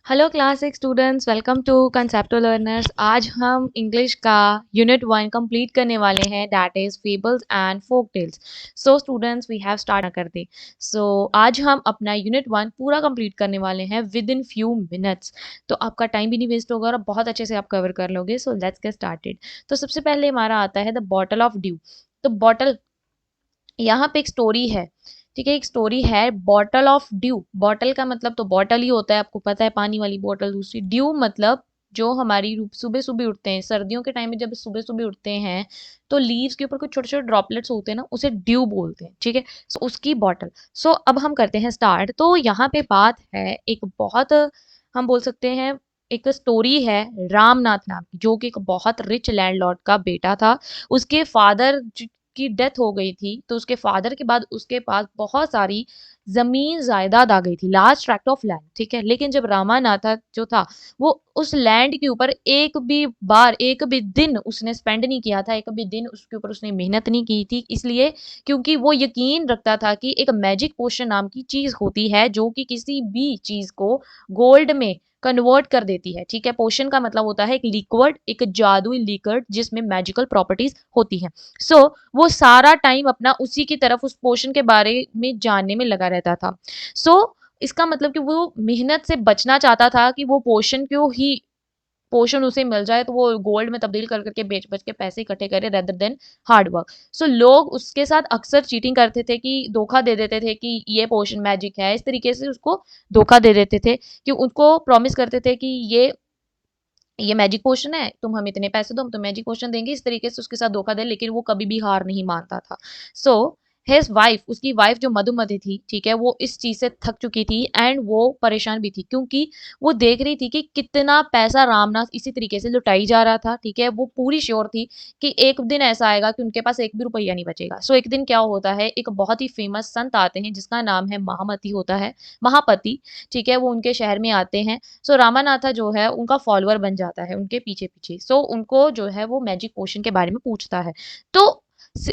Hello class 6 students, welcome to conceptual learners. आज हम English का यूनिट 1 कंप्लीट करने वाले हैं, that is fables and folk tales. So students, we have start कर दे। सो आज हम अपना यूनिट 1 पूरा कंप्लीट करने वाले हैं विद इन फ्यू मिनट्स। तो आपका टाइम भी नहीं वेस्ट होगा और बहुत अच्छे से आप कवर कर लोगे। So let's get started. तो सबसे पहले हमारा आता है द बॉटल ऑफ ड्यू। तो बॉटल, यहाँ पे एक स्टोरी है। ठीक है, एक स्टोरी है बॉटल ऑफ ड्यू। बॉटल का मतलब तो बॉटल ही होता है, आपको पता है, पानी वाली बॉटल। दूसरी ड्यू मतलब जो हमारी सुबह सुबह उठते हैं, सर्दियों के टाइम में जब सुबह सुबह उठते हैं तो लीव्स के ऊपर कुछ छोटे छोटे ड्रॉपलेट्स होते हैं ना, उसे ड्यू बोलते हैं। ठीक है, सो उसकी बॉटल। सो अब हम करते हैं स्टार्ट। तो यहाँ पे बात है एक बहुत, हम बोल सकते हैं, एक स्टोरी है रामनाथ नाम की, जो कि एक बहुत रिच लैंडलॉर्ड का बेटा था। उसके फादर की डेथ हो गई थी, तो उसके फादर के बाद उसके पास बहुत सारी जमीन जायदाद आ गई थी, लार्ज ट्रैक्ट ऑफ लैंड। ठीक है, लेकिन जब रामानाथा जो था, वो उस लैंड के ऊपर एक भी बार, एक भी दिन उसने स्पेंड नहीं किया था, एक भी दिन उसके ऊपर उसने मेहनत नहीं की थी। इसलिए क्योंकि वो यकीन रखता था कि एक मैजिक पोशन नाम की चीज होती है जो कि किसी भी चीज को गोल्ड में कन्वर्ट कर देती है। ठीक है, पोशन का मतलब होता है एक लिक्विड, एक जादुई लिक्विड जिसमें मैजिकल प्रॉपर्टीज होती हैं। सो वो सारा टाइम अपना उसी की तरफ, उस पोर्शन के बारे में जानने में लगा रहता था। सो इसका मतलब कि वो मेहनत से बचना चाहता था कि वो पोर्शन क्यों ही, पोर्शन उसे मिल जाए तो वो गोल्ड में तब्दील कर करके बेच बच के पैसे इकट्ठे करे रेदर देन हार्ड वर्क। सो लोग उसके साथ अक्सर चीटिंग करते थे, कि धोखा दे देते थे कि ये पोर्शन मैजिक है, इस तरीके से उसको धोखा दे देते थे, कि उनको प्रॉमिस करते थे कि ये मैजिक पोशन है, तुम हमें इतने पैसे दो, हम तो मैजिक पोशन देंगे, इस तरीके से उसके साथ धोखा दे। लेकिन वो कभी भी हार नहीं मानता था। सो हिज वाइफ, उसकी वाइफ जो मधुमति थी, ठीक है, वो इस चीज से थक चुकी थी एंड वो परेशान भी थी, क्योंकि वो देख रही थी कि कितना पैसा रामनाथ इसी तरीके से लुटाई जा रहा था। ठीक है, वो पूरी श्योर थी कि एक दिन ऐसा आएगा कि उनके पास एक भी रुपया नहीं बचेगा। सो एक दिन क्या होता है, एक बहुत ही फेमस संत आते हैं जिसका नाम है महामती होता है, महापति। ठीक है, वो उनके शहर में आते हैं। सो रामानाथा जो है उनका फॉलोअर बन जाता है उनके पीछे पीछे। सो उनको जो है वो मैजिक पोशन के बारे में पूछता है। तो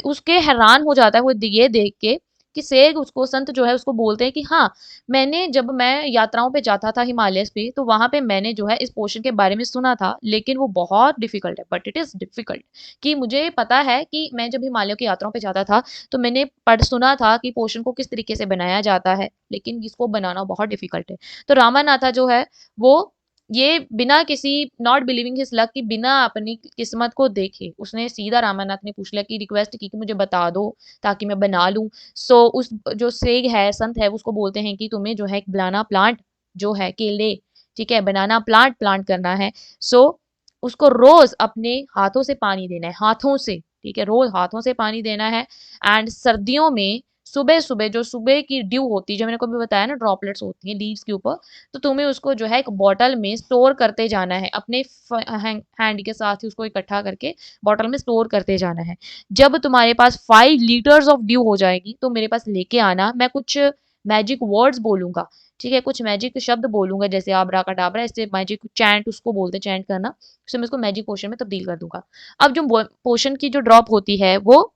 उसके हैरान हो जाता है वो ये देख के कि सेग उसको, संत जो है उसको बोलते हैं कि हाँ, मैंने, जब मैं यात्राओं पे जाता था हिमालयस पे, तो वहां पे मैंने जो है इस पोशन के बारे में सुना था, लेकिन वो बहुत डिफिकल्ट है, बट इट इज डिफिकल्ट। कि मुझे पता है कि मैं जब हिमालय की यात्राओं पे जाता था तो मैंने पढ़ सुना था कि पोशन को किस तरीके से बनाया जाता है, लेकिन इसको बनाना बहुत डिफिकल्ट है। तो रामानाथा जो है वो ये बिना किसी, नॉट बिलीविंग हिज लक, कि बिना अपनी किस्मत को देखे उसने सीधा रामानाथ ने पूछ लिया, कि रिक्वेस्ट की कि मुझे बता दो ताकि मैं बना लूं। सो उस जो सेग है, संत है, उसको बोलते हैं कि तुम्हें जो है एक बनाना प्लांट जो है, केले, ठीक है, बनाना प्लांट प्लांट करना है। सो उसको रोज अपने हाथों से पानी देना है, हाथों से। ठीक है, रोज हाथों से पानी देना है। एंड सर्दियों में सुबह सुबह, जो सुबह की ड्यू होती है, जो मैंने को भी बताया ना, ड्रॉपलेट्स होती हैं लीव्स के ऊपर, तो तुम्हें उसको जो है एक बॉटल में स्टोर करते जाना है, अपने हैंड के साथ ही उसको इकट्ठा करके बॉटल में स्टोर करते जाना है। जब तुम्हारे पास 5 लीटर्स ऑफ ड्यू हो जाएगी तो मेरे पास लेके आना, मैं कुछ मैजिक वर्ड्स बोलूंगा। ठीक है, कुछ मैजिक शब्द बोलूंगा, जैसे आबरा का डाबरा, ऐसे मैजिक चैंट उसको बोलते, चैंट करना, उससे मैं उसको मैजिक पोशन में तब्दील कर दूंगा। अब जो पोशन की जो ड्रॉप होती है वो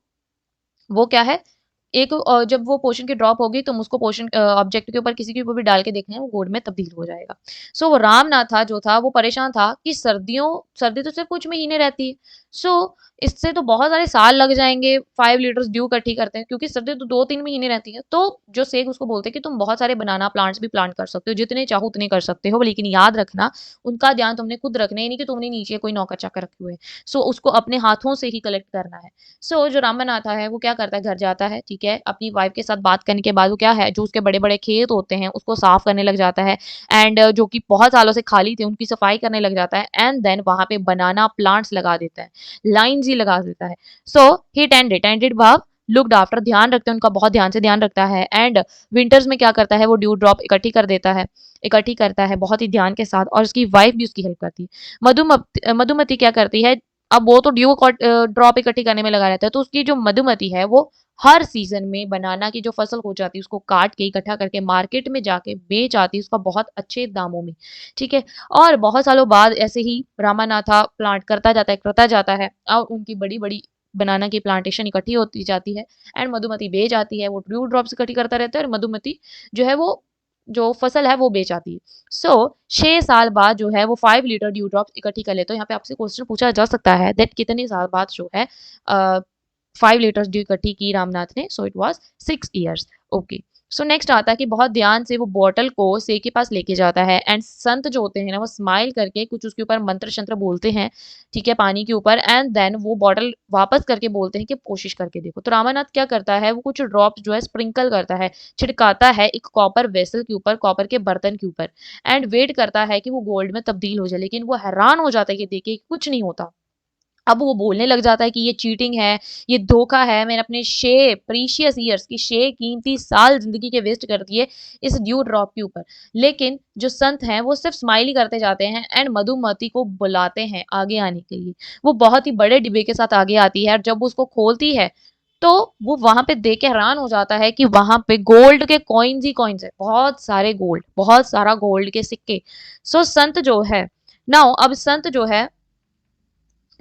क्या है, एक जब वो पोर्शन की ड्रॉप होगी, तुम उसको पोर्शन ऑब्जेक्ट के ऊपर किसी के ऊपर भी डाल के देखना है, वो गोल्ड में तब्दील हो जाएगा। सो वो रामनाथा जो था वो परेशान था कि सर्दी तो सिर्फ कुछ महीने रहती है। सो इससे तो बहुत सारे साल लग जाएंगे 5 लीटर्स ड्यू इकट्ठी करते हैं, क्योंकि सर्दी तो 2-3 महीने रहती है। तो जो सेग उसको बोलते हैं कि तुम बहुत सारे बनाना प्लांट्स भी प्लांट कर सकते हो, जितने चाहो उतने कर सकते हो, लेकिन याद रखना उनका ध्यान तुमने खुद रखना है, नहीं कि तुमने नीचे कोई नौकर चाकर रखे हुए हैं। सो उसको अपने हाथों से ही कलेक्ट करना है। सो जो रामन आता है वो क्या करता है, घर जाता है, ठीक है, अपनी वाइफ के साथ बात करने के बाद वो क्या है, जो उसके बड़े बड़े खेत होते हैं उसको साफ करने लग जाता है। एंड जो कि बहुत सालों से खाली थे उनकी सफाई करने लग जाता है। एंड देन वहां पे बनाना प्लांट्स लगा देता है, लाइन्स ही लगा देता है। सो ही टेंडेड भाव लुक्ड आफ्टर, ध्यान रखते हैं उनका, बहुत ध्यान से ध्यान रखता है। एंड विंटर्स में क्या करता है, वो ड्यू ड्रॉप इकट्ठी कर देता है, इकट्ठी करता है बहुत ही ध्यान के साथ, और उसकी वाइफ भी उसकी हेल्प करती है। मधुमती क्या करती है, अब वो तो ड्यू ड्रॉप इकट्ठी करने में लगा रहता है, तो उसकी जो मधुमती है वो हर सीजन में बनाना की जो फसल हो जाती है उसको काट के इकट्ठा करके मार्केट में जाके बेच आती है, उसका बहुत अच्छे दामों में। ठीक है, और बहुत सालों बाद ऐसे ही रामानाथा प्लांट करता जाता है, और उनकी बड़ी बड़ी बनाना की प्लांटेशन इकट्ठी होती जाती है। एंड मधुमती बेच आती है, वो ड्यू ड्रॉप्स इकट्ठी करता रहता है, और मधुमती जो है वो जो फसल है वो बेच आती है। सो 6 साल बाद जो है वो 5 लीटर ड्यू ड्रॉप्स इकट्ठी कर लेते हो। यहाँ पे आपसे क्वेश्चन पूछा जा सकता है दैट कितने साल बाद जो है 5 लीटर्स ड्यू इकट्ठी की रामनाथ ने, so it was 6 years. Okay, so next आता है कि बहुत ध्यान से वो बॉटल को से के पास लेके जाता है एंड संत जो होते हैं ना वो स्माइल करके कुछ उसके ऊपर मंत्र शंत्र बोलते हैं, ठीक है, पानी के ऊपर, एंड देन वो बॉटल वापस करके बोलते हैं कि कोशिश करके देखो। तो रामानाथ क्या करता है, वो कुछ ड्रॉप्स जो है स्प्रिंकल करता है, छिड़काता है एक कॉपर वेसल के ऊपर, कॉपर के बर्तन के ऊपर, एंड वेट करता है कि वो गोल्ड में तब्दील हो जाए। लेकिन वो हैरान हो जाता है कि देखिए कुछ नहीं होता। अब वो बोलने लग जाता है कि ये चीटिंग है, ये धोखा है, मैंने अपने 6 प्रीशियस ईयर्स की 6 कीमती साल ज़िंदगी के वेस्ट कर दिए इस ड्यू ड्रॉप के ऊपर। लेकिन जो संत हैं वो सिर्फ़ स्माइल ही करते जाते हैं एंड मधुमती को बुलाते हैं आगे आने के लिए। वो बहुत ही बड़े डिब्बे के साथ आगे आती है और जब वो उसको खोलती है, तो वो वहाँ पे देख के हैरान हो जाता है कि वहाँ पे गोल्ड के कॉइन्स ही कॉइन्स हैं, बहुत सारे गोल्ड, बहुत सारा गोल्ड के सिक्के। सो संत जो है, नाउ अब संत जो है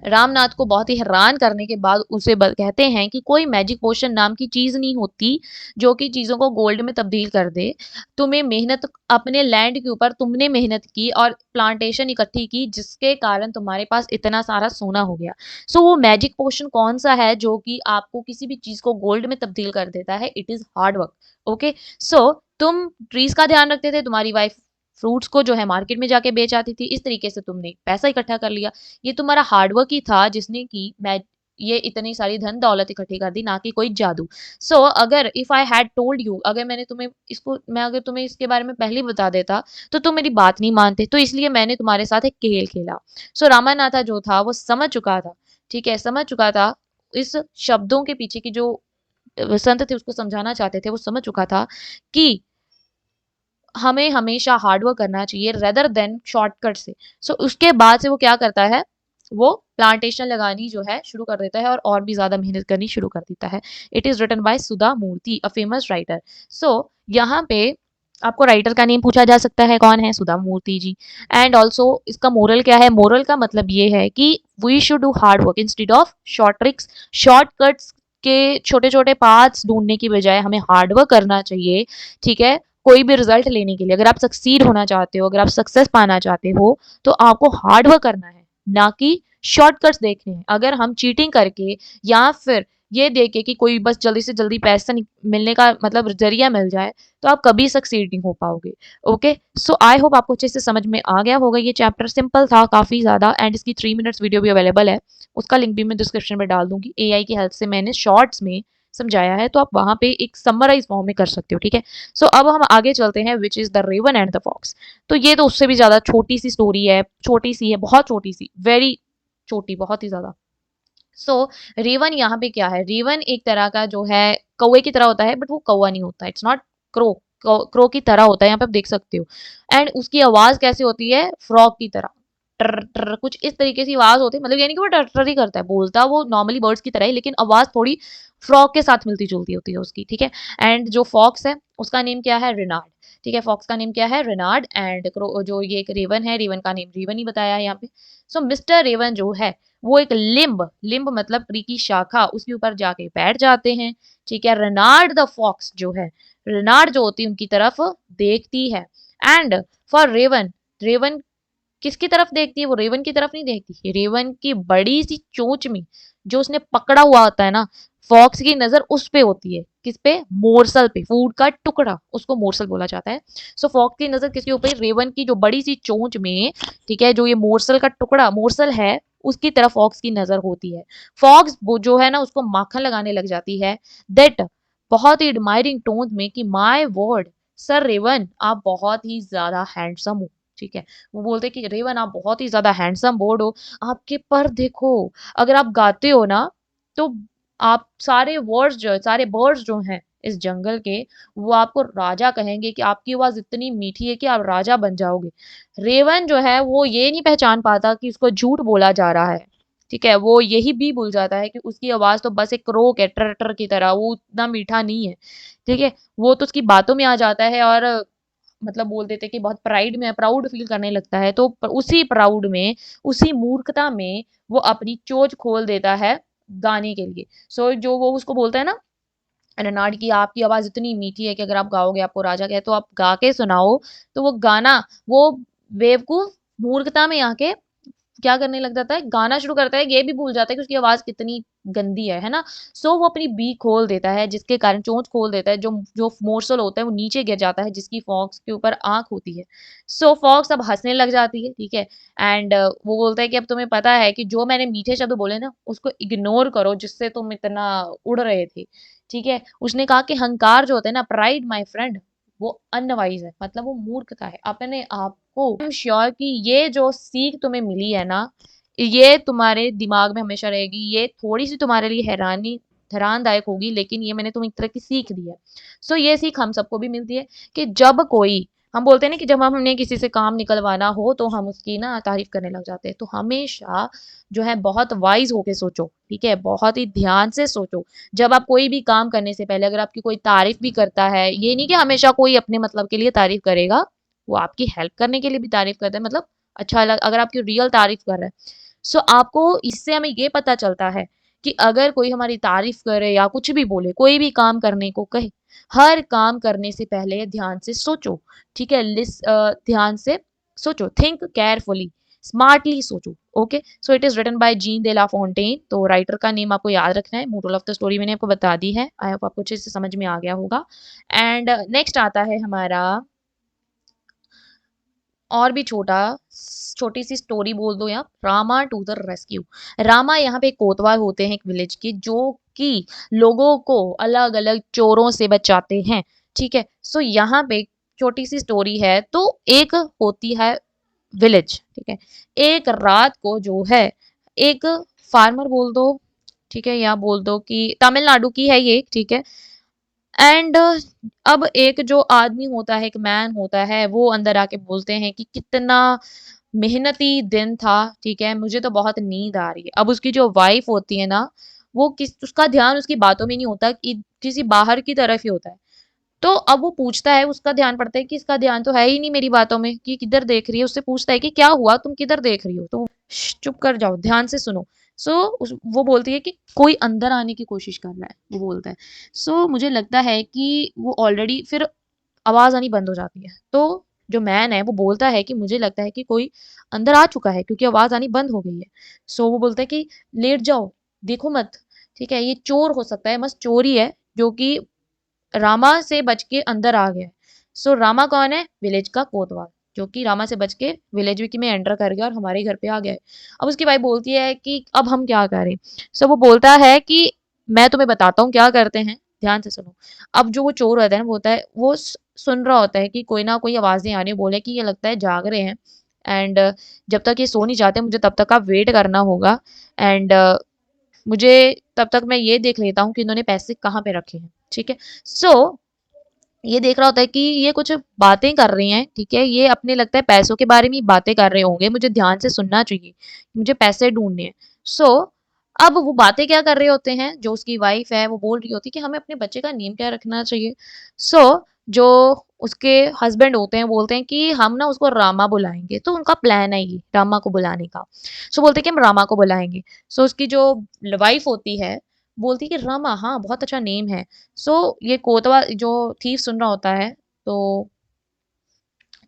रामनाथ को बहुत ही हैरान करने के बाद उसे कहते हैं कि कोई मैजिक पोशन नाम की चीज नहीं होती जो कि चीजों को गोल्ड में तब्दील कर दे। तुम्हें मेहनत, अपने लैंड के ऊपर तुमने मेहनत की और प्लांटेशन इकट्ठी की जिसके कारण तुम्हारे पास इतना सारा सोना हो गया। सो वो मैजिक पोशन कौन सा है जो कि आपको किसी भी चीज को गोल्ड में तब्दील कर देता है? It is hard work. Okay, so तुम ट्रीज का ध्यान रखते थे, तुम्हारी वाइफ फ्रूट्स को जो है मार्केट में जाके बेच आती थी, इस तरीके से तुमने पैसा इकट्ठा कर लिया। ये तुम्हारा हार्डवर्क ही था जिसने की मैं ये इतनी सारी धन दौलत इकट्ठी कर दी, ना कि कोई जादू। सो अगर if I had told you, अगर मैंने तुम्हें इसको, मैं अगर तुम्हें इसके बारे में पहले ही बता देता तो तुम मेरी बात नहीं मानते, तो इसलिए मैंने तुम्हारे साथ एक खेल खेला। सो रामानाथा जो था वो समझ चुका था, ठीक है, समझ चुका था इस शब्दों के पीछे की जो संत थे उसको समझाना चाहते थे, वो समझ चुका था कि हमें हमेशा हार्ड वर्क करना चाहिए रेदर देन शॉर्टकट से। सो उसके बाद से वो क्या करता है, वो प्लांटेशन लगानी जो है शुरू कर देता है और भी ज्यादा मेहनत करनी शुरू कर देता है। It is written by Sudha Murthy, a famous writer. So यहाँ पे आपको राइटर का नेम पूछा जा सकता है, कौन है? सुधा मूर्ति जी। एंड ऑल्सो इसका मोरल क्या है? मोरल का मतलब ये है कि we should do hard work instead of short tricks. Shortcuts के छोटे छोटे पाथ्स ढूंढने की बजाय हमें हार्ड वर्क करना चाहिए, ठीक है, कोई भी रिजल्ट लेने के लिए। अगर आप सक्सीड होना चाहते हो, अगर आप सक्सेस पाना चाहते हो, तो आपको हार्ड वर्क करना है, ना कि शॉर्टकट्स देखने हैं। अगर हम चीटिंग करके या फिर ये देखे कि कोई बस जल्दी से जल्दी पैसा मिलने का मतलब जरिया मिल जाए, तो आप कभी सक्सीड नहीं हो पाओगे। ओके, सो आई होप आपको अच्छे से समझ में आ गया होगा। ये चैप्टर सिंपल था काफी ज्यादा एंड इसकी 3 मिनट्स वीडियो भी अवेलेबल है, उसका लिंक भी मैं डिस्क्रिप्शन में डाल दूंगी। एआई की हेल्प से मैंने शॉर्ट्स में समझाया है, तो आप वहां पे एक समराइज फॉर्म में कर सकते हो, ठीक है। सो अब हम आगे चलते हैं, which is the raven and the fox. तो ये तो उससे भी ज्यादा छोटी सी स्टोरी है, छोटी सी है, बहुत छोटी सी, वेरी छोटी, बहुत ही ज्यादा। सो रेवन यहाँ पे क्या है? रेवन एक तरह का जो है कौवे की तरह होता है, बट वो कौवा नहीं होता, इट्स नॉट क्रो। क्रो की तरह होता है, यहाँ पे आप देख सकते हो। एंड उसकी आवाज कैसी होती है? फ्रॉग की तरह, टर टर कुछ इस तरीके की आवाज होती है, मतलब यानी कि वो टर टर ही करता है, बोलता वो नॉर्मली बर्ड्स की तरह ही, लेकिन आवाज थोड़ी फ्रॉग के साथ मिलती जुलती होती है उसकी, ठीक है। एंड जो फॉक्स है उसका नेम क्या है? रिनार्ड, ठीक है, फॉक्स का नेम क्या है? रिनार्ड। एंड जो ये एक रेवन है, रेवन का नेम रेवन ही बताया है यहाँ पे। सो मिस्टर रेवन जो है वो एक लिम्ब, लिम्ब मतलब ट्री की शाखा, उसके ऊपर जाके बैठ जाते हैं, ठीक है। रेनार्ड द फॉक्स जो है, रेनार्ड जो होती है उनकी तरफ देखती है। एंड फॉर रेवन, रेवन किसकी तरफ देखती है? वो रेवन की तरफ नहीं देखती, रेवन की बड़ी सी चोंच में जो उसने पकड़ा हुआ होता है ना, फॉक्स की नजर उस पे होती है। किस पे? मोरसल पे, फूड का टुकड़ा, उसको मोरसल बोला जाता है। सो फॉक्स की नजर किसके ऊपर? रेवन की जो बड़ी सी चोंच में, ठीक है, जो ये मोरसल का टुकड़ा मोरसल है उसकी तरफ फॉक्स की नजर होती है। फॉक्स वो जो है ना उसको माखन लगाने लग जाती है, दैट बहुत ही एडमायरिंग टोन में कि माय वर्ड सर रेवन, आप बहुत ही ज्यादा हैंडसम हो, ठीक है। वो बोलते कि रेवन आप बहुत ही ज्यादा हैंडसम बोर्ड हो, आपके पर देखो, अगर आप गाते हो ना तो आप सारे वर्ड्स जो है, सारे बर्ड्स जो हैं इस जंगल के, वो आपको राजा कहेंगे कि आपकी आवाज इतनी मीठी है कि आप राजा बन जाओगे। रेवन जो है वो ये नहीं पहचान पाता कि उसको झूठ बोला जा रहा है, ठीक है, वो यही भी भूल जाता है कि उसकी आवाज तो बस एक क्रोक है, टर टर की तरह, वो उतना मीठा नहीं है, ठीक है। वो तो उसकी बातों में आ जाता है और मतलब बोल देते कि बहुत प्राइड में, प्राउड फील करने लगता है, तो उसी प्राउड में, उसी मूर्खता में वो अपनी चोंच खोल देता है गाने के लिए। सो जो वो उसको बोलता है ना रनाड की आपकी आवाज़ इतनी मीठी है कि अगर आप गाओगे आपको राजा कहे तो आप गा के सुनाओ, तो वो गाना वो बेवकूफ़ मूर्खता में आके क्या करने लग जाता है, गाना शुरू करता है, ये भी भूल जाता है कि उसकी आवाज़ कितनी गंदी है ना? सो वो अपनी बीक खोल देता है, जिसके कारण चोंच खोल देता है, जो जो मोर्सल होता है वो नीचे गिर जाता है, जिसकी फॉक्स के ऊपर आँख होती है। सो फॉक्स अब हँसने लग जाती है, ठीक है? एंड वो बोलता है कि अब तुम्हें पता है कि जो मैंने मीठे शब्द बोले ना, उसको इग्नोर करो जिससे तुम इतना उड़ रहे थे, ठीक है? उसने कहा कि हंकार जो होता है ना, प्राइड माय फ्रेंड, वो अनवाइज़ है, मतलब वो मूर्खता है। अपने आप को आई एम श्योर कि ये जो सीख तुम्हें मिली है ना, ये तुम्हारे दिमाग में हमेशा रहेगी। ये थोड़ी-सी तुम्हारे लिए हैरानदायक होगी, लेकिन ये मैंने तुम्हें एक तरह की सीख दी है। सो ये सीख हम सबको भी मिलती है कि जब कोई हम बोलते हैं ना कि जब हमने किसी से काम निकलवाना हो तो हम उसकी ना तारीफ करने लग जाते हैं। तो हमेशा जो है बहुत वाइज़ होके सोचो, ठीक है? बहुत ही ध्यान से सोचो। जब आप कोई भी काम करने से पहले अगर आपकी कोई तारीफ भी करता है, ये नहीं कि हमेशा कोई अपने मतलब के लिए तारीफ करेगा, वो आपकी हेल्प करने के लिए भी तारीफ करता है, मतलब अच्छा लग अगर आपकी रियल तारीफ कर रहा है। सो आपको इससे हमें ये पता चलता है कि अगर कोई हमारी तारीफ करे या कुछ भी बोले, कोई भी काम करने को कहे, हर काम करने से पहले ध्यान से सोचो, ठीक है? ध्यान से सोचो, थिंक केयरफुली, स्मार्टली सोचो, okay? So it is written by Jean de la Fontaine, तो राइटर का नेम आपको याद रखना है। मोरल ऑफ द स्टोरी मैंने आपको बता दी है। आई होप आपको अच्छे से समझ में आ गया होगा। एंड नेक्स्ट आता है हमारा और भी छोटी सी स्टोरी बोल दो या Rama to the rescue. Rama यहाँ पे कोतवाल होते हैं एक विलेज के, जो कि लोगों को अलग अलग चोरों से बचाते हैं, ठीक है? सो यहाँ पे छोटी सी स्टोरी है। तो एक होती है विलेज, ठीक है? एक रात को जो है एक फार्मर बोल दो, ठीक है, या बोल दो कि तमिलनाडु की है ये, ठीक है? एंड अब एक जो आदमी होता है, एक मैन होता है, वो अंदर आके बोलते हैं कि कितना मेहनती दिन था, ठीक है, मुझे तो बहुत नींद आ रही है। अब उसकी जो वाइफ होती है ना, वो किस उसका ध्यान उसकी बातों में नहीं होता कि किसी बाहर की तरफ ही होता है। तो अब वो पूछता है, उसका ध्यान पड़ता है कि इसका ध्यान तो है ही नहीं मेरी बातों में कि किधर देख रही है। उससे पूछता है कि क्या हुआ, तुम किधर देख रही हो? तो चुप कर जाओ, ध्यान से सुनो। सो वो बोलती है कि कोई अंदर आने की कोशिश कर रहा है, वो बोलता है। सो मुझे लगता है कि वो ऑलरेडी फिर आवाज आनी बंद हो जाती है। तो जो मैन है वो बोलता है कि मुझे लगता है कि कोई अंदर आ चुका है क्योंकि आवाज आनी बंद हो गई है। सो वो बोलता है कि लेट जाओ, देखो मत, ठीक है, ये चोर हो सकता है, मस्त चोर ही है जो कि रामा से बच के अंदर आ गया है। सो रामा कौन है? विलेज का कोतवाल, जो कि रामा से बच के विलेज में एंटर कर गया और हमारे घर पे आ गया है। अब उसकी वाइफ बोलती है कि अब हम क्या करें? सो वो बोलता है कि मैं तुम्हें बताता हूँ क्या करते हैं, ध्यान से सुनो। अब जो वो चोर होता है ना, वो होता है वो सुन रहा होता है कि कोई ना कोई आवाजें आ रही बोले कि ये लगता है जाग रहे हैं। एंड जब तक ये सो नहीं जाते मुझे तब तक का वेट करना होगा। एंड मुझे तब तक मैं ये देख लेता हूँ कि इन्होंने पैसे कहाँ पे रखे हैं, ठीक है? सो ये देख रहा होता है कि ये कुछ बातें कर रही हैं, ठीक है? ये अपने लगता है पैसों के बारे में ही बातें कर रहे होंगे, मुझे ध्यान से सुनना चाहिए, मुझे पैसे ढूँढने हैं। सो अब वो बातें क्या कर रहे होते हैं, जो उसकी वाइफ़ है वो बोल रही होती है कि हमें अपने बच्चे का नेम क्या रखना चाहिए। सो जो उसके हस्बैंड होते हैं बोलते हैं कि हम ना उसको रामा बुलाएँगे, तो उनका प्लान है ये रामा को बुलाने का। सो बोलते हैं कि हम रामा को बुलाएँगे। सो उसकी जो वाइफ़ होती है, बोलती है कि रामा हाँ, बहुत अच्छा नेम है। सो ये कोतवाल जो थीफ सुन रहा होता है, तो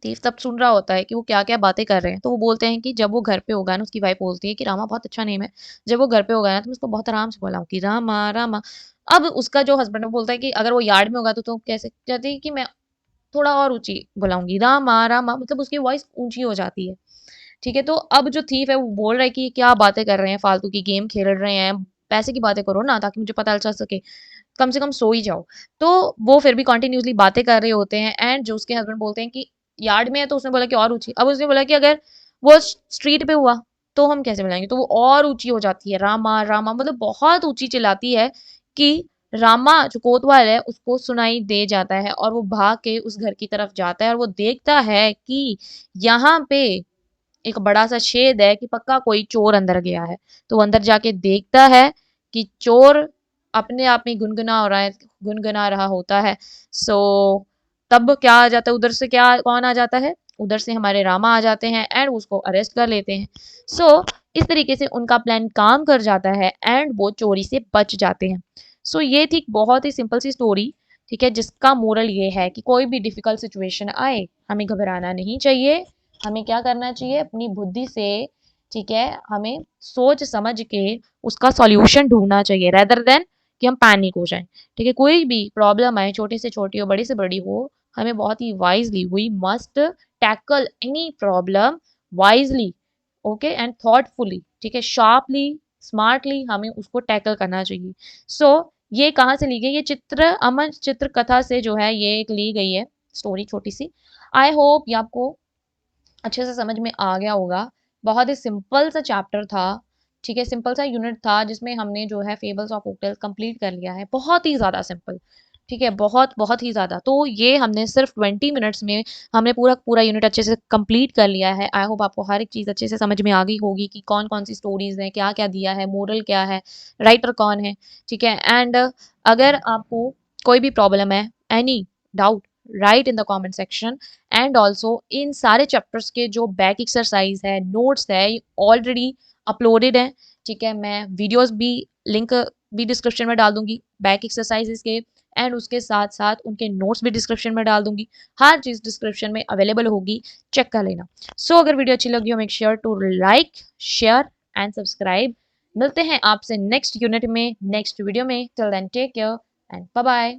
थीफ तब सुन रहा होता है कि वो क्या-क्या बातें कर रहे हैं। तो वो बोलते हैं कि जब वो घर पे होगा ना, उसकी वाइफ बोलती है कि रामा बहुत अच्छा नेम है। जब वो घर पे होगा ना तो मैं उसको बहुत आराम से बुलाऊँगी रामा, रामा। अब उसका जो हस्बैंड है वो बोलता है कि अगर वो यार्ड में होगा तो कैसे? कहती है कि मैं थोड़ा और ऊँची बुलाऊँगी रामा, रामा, मतलब उसकी वॉइस ऊँची हो जाती है। ठीक है? तो अब जो थीफ है वो बोल रहा है कि ये क्या बातें कर रहे हैं, फालतू की गेम खेल रहे हैं, पैसे की बातें करो ना ताकि मुझे पता चल सके। कम से कम सो ही जाओ। तो वो फिर भी कंटिन्यूअसली बातें कर रहे होते हैं एंड जो उसके हस्बैंड बोलते हैं कि यार्ड में है तो उसने बोला कि और ऊँची। अब उसने बोला कि अगर वो स्ट्रीट पे हुआ तो हम कैसे बुलाएँगे? तो वो और ऊँची हो जाती है, रामा, रामा, मतलब बहुत ऊँची चिल्लाती है कि रामा जो कोतवाल है उसको सुनाई दे जाता है और वो भाग के उस घर की तरफ जाता है और वो देखता है कि यहाँ पे एक बड़ा-सा छेद है कि पक्का कोई चोर अंदर गया है। तो वो अंदर जाके देखता है कि चोर अपने आप में गुनगुना रहा होता है। सो तब क्या आ जाता है उधर से, क्या कौन आ जाता है? उधर से हमारे रामा आ जाते हैं एंड उसको अरेस्ट कर लेते हैं। सो इस तरीके से उनका प्लान काम कर जाता है एंड वो चोरी से बच जाते हैं। सो ये थी बहुत ही सिंपल सी स्टोरी, ठीक है, जिसका मोरल ये है कि कोई भी डिफिकल्ट सिचुएशन आए हमें घबराना नहीं चाहिए, हमें क्या करना चाहिए अपनी बुद्धि से, ठीक है, हमें सोच समझ के उसका सॉल्यूशन ढूंढना चाहिए रेदर देन कि हम पैनिक हो जाएं। ठीक है, कोई भी प्रॉब्लम आए छोटी से छोटी हो बड़ी से बड़ी हो, हमें बहुत ही wisely we must tackle any problem wisely, okay and thoughtfully, ठीक है, शार्पली स्मार्टली हमें उसको टैकल करना चाहिए। सो ये कहाँ से ली गई, ये चित्र अमन चित्र कथा से जो है ये एक ली गई है स्टोरी छोटी सी। आई होप ये आपको अच्छे से समझ में आ गया होगा। बहुत ही सिंपल सा चैप्टर था, ठीक है, सिंपल सा यूनिट था जिसमें हमने जो है फेबल्स ऑफ फोकटेल्स कंप्लीट कर लिया है, बहुत ही ज़्यादा सिंपल, ठीक है, बहुत बहुत ही ज़्यादा। तो ये हमने सिर्फ 20 मिनट्स में हमने पूरा पूरा यूनिट अच्छे से कंप्लीट कर लिया है। आई होप आपको हर एक चीज़ अच्छे से समझ में आ गई होगी कि कौन कौन सी स्टोरीज हैं, क्या क्या दिया है, मोरल क्या है, राइटर कौन है, ठीक है। एंड अगर आपको कोई भी प्रॉब्लम है, any doubt, right in the comment section. And also in सारे चैप्टर्स के जो बैक एक्सरसाइज है, नोट्स है, ऑलरेडी अपलोडेड है, ठीक है। मैं वीडियोस भी लिंक भी डिस्क्रिप्शन में डाल दूंगी बैक एक्सरसाइजेस के, एंड उसके साथ साथ उनके नोट्स भी डिस्क्रिप्शन में डाल दूंगी। हर चीज़ डिस्क्रिप्शन में अवेलेबल होगी, चेक कर लेना। सो अगर वीडियो अच्छी लगी हो make sure to like, share and subscribe. मिलते हैं आपसे नेक्स्ट यूनिट में, नेक्स्ट वीडियो में। Till then take care and bye bye.